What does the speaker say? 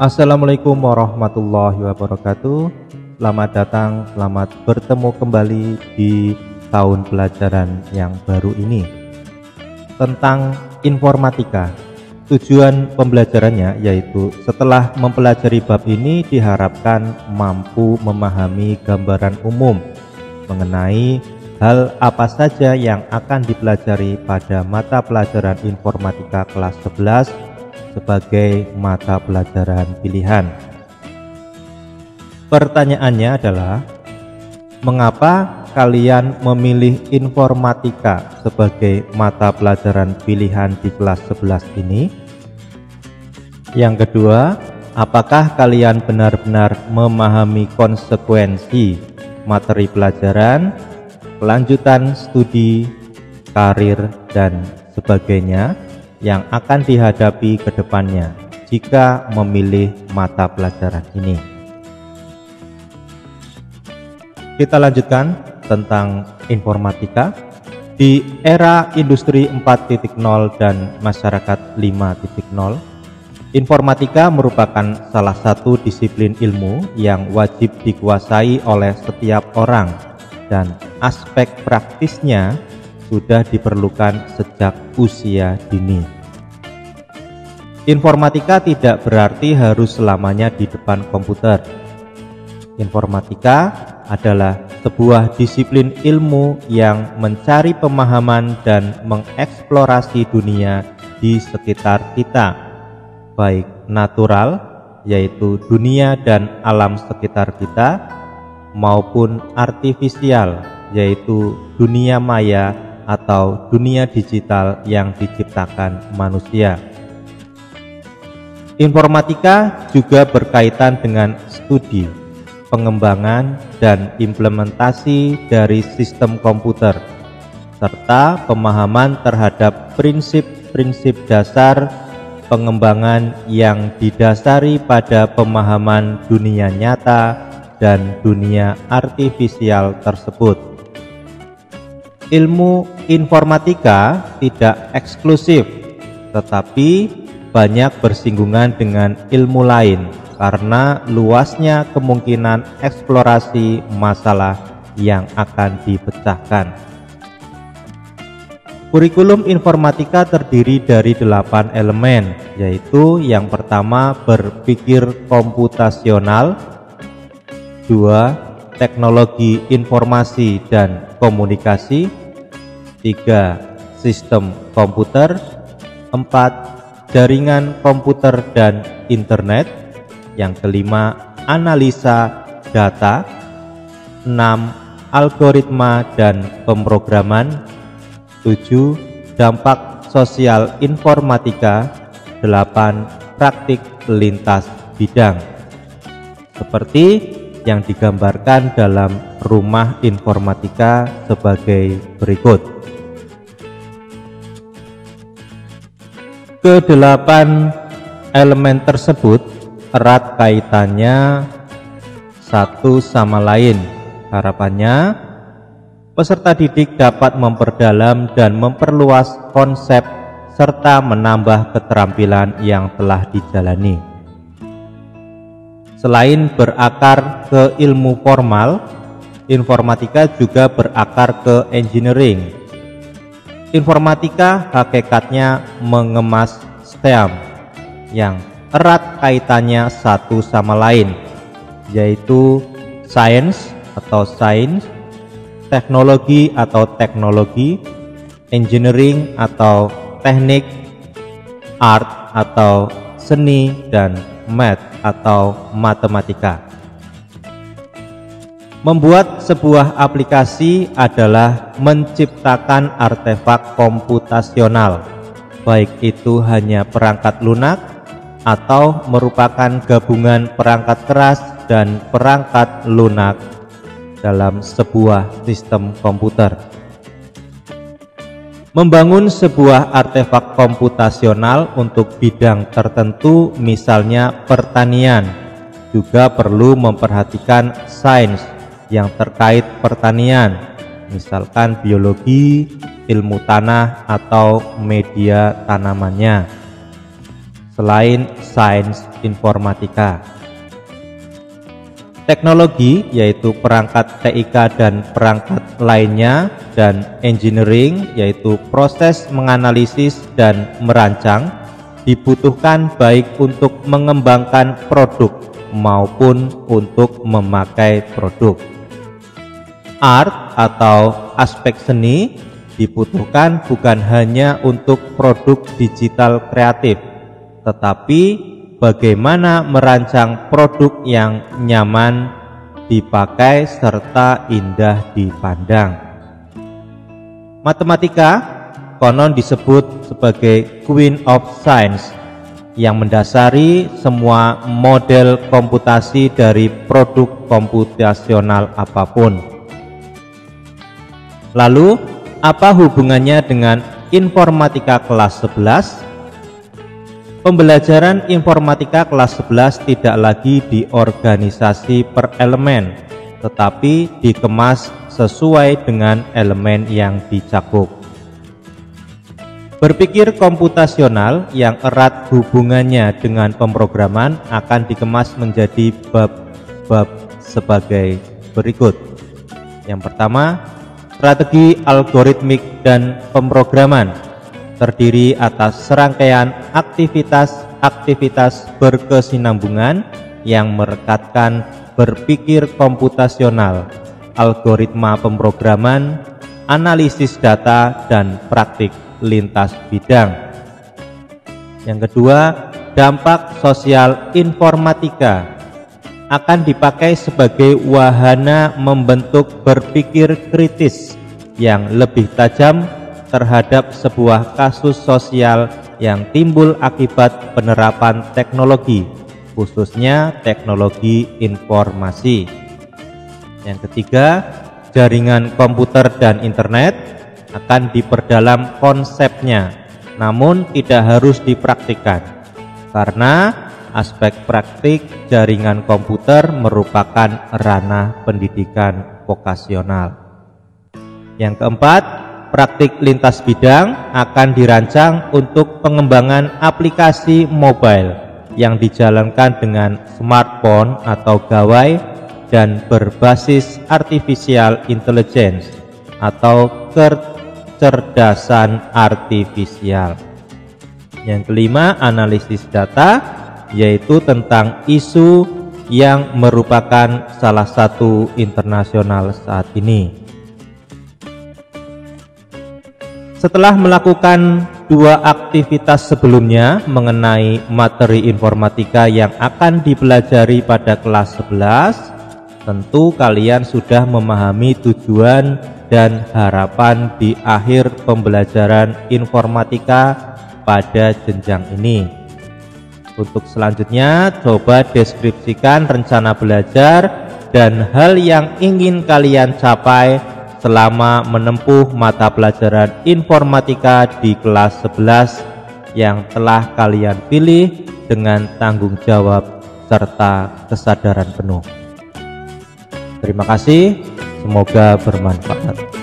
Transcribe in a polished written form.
Assalamualaikum warahmatullahi wabarakatuh. Selamat datang, selamat bertemu kembali di tahun pelajaran yang baru ini tentang informatika. Tujuan pembelajarannya yaitu setelah mempelajari bab ini diharapkan mampu memahami gambaran umum mengenai hal apa saja yang akan dipelajari pada mata pelajaran informatika kelas 11 sebagai mata pelajaran pilihan. Pertanyaannya adalah, mengapa kalian memilih informatika sebagai mata pelajaran pilihan di kelas 11 ini? Yang kedua, apakah kalian benar-benar memahami konsekuensi materi pelajaran, kelanjutan studi, karir, dan sebagainya yang akan dihadapi ke depannya jika memilih mata pelajaran ini? Kita lanjutkan tentang informatika. Di era industri 4.0 dan masyarakat 5.0, informatika merupakan salah satu disiplin ilmu yang wajib dikuasai oleh setiap orang dan aspek praktisnya sudah diperlukan sejak usia dini. Informatika tidak berarti harus selamanya di depan komputer. Informatika adalah sebuah disiplin ilmu yang mencari pemahaman dan mengeksplorasi dunia di sekitar kita, baik natural, yaitu dunia dan alam sekitar kita, maupun artifisial, yaitu dunia maya atau dunia digital yang diciptakan manusia. Informatika juga berkaitan dengan studi, pengembangan, dan implementasi dari sistem komputer, serta pemahaman terhadap prinsip-prinsip dasar pengembangan yang didasari pada pemahaman dunia nyata dan dunia artifisial tersebut. Ilmu informatika tidak eksklusif, tetapi banyak bersinggungan dengan ilmu lain karena luasnya kemungkinan eksplorasi masalah yang akan dipecahkan. Kurikulum informatika terdiri dari 8 elemen, yaitu yang pertama berpikir komputasional, 2 teknologi informasi dan komunikasi, 3 sistem komputer, 4 jaringan komputer dan internet, yang kelima analisa data, 6 algoritma dan pemrograman, 7 dampak sosial informatika, 8 praktik lintas bidang, seperti yang digambarkan dalam rumah informatika sebagai berikut. Kedelapan elemen tersebut erat kaitannya satu sama lain. Harapannya, peserta didik dapat memperdalam dan memperluas konsep serta menambah keterampilan yang telah dijalani. Selain berakar ke ilmu formal, informatika juga berakar ke engineering. Informatika hakikatnya mengemas STEM yang erat kaitannya satu sama lain, yaitu science atau sains, teknologi atau teknologi, engineering atau teknik, art atau seni, dan math atau matematika. Membuat sebuah aplikasi adalah menciptakan artefak komputasional, baik itu hanya perangkat lunak atau merupakan gabungan perangkat keras dan perangkat lunak dalam sebuah sistem komputer. Membangun sebuah artefak komputasional untuk bidang tertentu, misalnya pertanian, juga perlu memperhatikan sains yang terkait pertanian, misalkan biologi, ilmu tanah, atau media tanamannya. Selain Sains Informatika. Teknologi yaitu perangkat TIK dan perangkat lainnya, dan engineering yaitu proses menganalisis dan merancang dibutuhkan baik untuk mengembangkan produk maupun untuk memakai produk. Art atau aspek seni dibutuhkan bukan hanya untuk produk digital kreatif, tetapi bagaimana merancang produk yang nyaman dipakai serta indah dipandang. Matematika konon disebut sebagai Queen of Science yang mendasari semua model komputasi dari produk komputasional apapun. Lalu, apa hubungannya dengan informatika kelas 11? Pembelajaran informatika kelas 11 tidak lagi diorganisasi per elemen, tetapi dikemas sesuai dengan elemen yang dicakup. Berpikir komputasional yang erat hubungannya dengan pemrograman akan dikemas menjadi bab-bab sebagai berikut. Yang pertama, strategi algoritmik dan pemrograman, terdiri atas serangkaian aktivitas-aktivitas berkesinambungan yang merekatkan berpikir komputasional, algoritma pemrograman, analisis data, dan praktik lintas bidang. Yang kedua, dampak sosial informatika akan dipakai sebagai wahana membentuk berpikir kritis yang lebih tajam terhadap sebuah kasus sosial yang timbul akibat penerapan teknologi, khususnya teknologi informasi. Yang ketiga, jaringan komputer dan internet akan diperdalam konsepnya, namun tidak harus dipraktikkan, karena aspek praktik jaringan komputer merupakan ranah pendidikan vokasional. Yang keempat, praktik lintas bidang akan dirancang untuk pengembangan aplikasi mobile yang dijalankan dengan smartphone atau gawai dan berbasis artificial intelligence atau kecerdasan artifisial. Yang kelima, analisis data, yaitu tentang isu yang merupakan salah satu internasional saat ini. Setelah melakukan dua aktivitas sebelumnya mengenai materi informatika yang akan dipelajari pada kelas 11, tentu kalian sudah memahami tujuan dan harapan di akhir pembelajaran informatika pada jenjang ini. Untuk selanjutnya, coba deskripsikan rencana belajar dan hal yang ingin kalian capai selama menempuh mata pelajaran informatika di kelas 11 yang telah kalian pilih dengan tanggung jawab serta kesadaran penuh. Terima kasih, semoga bermanfaat.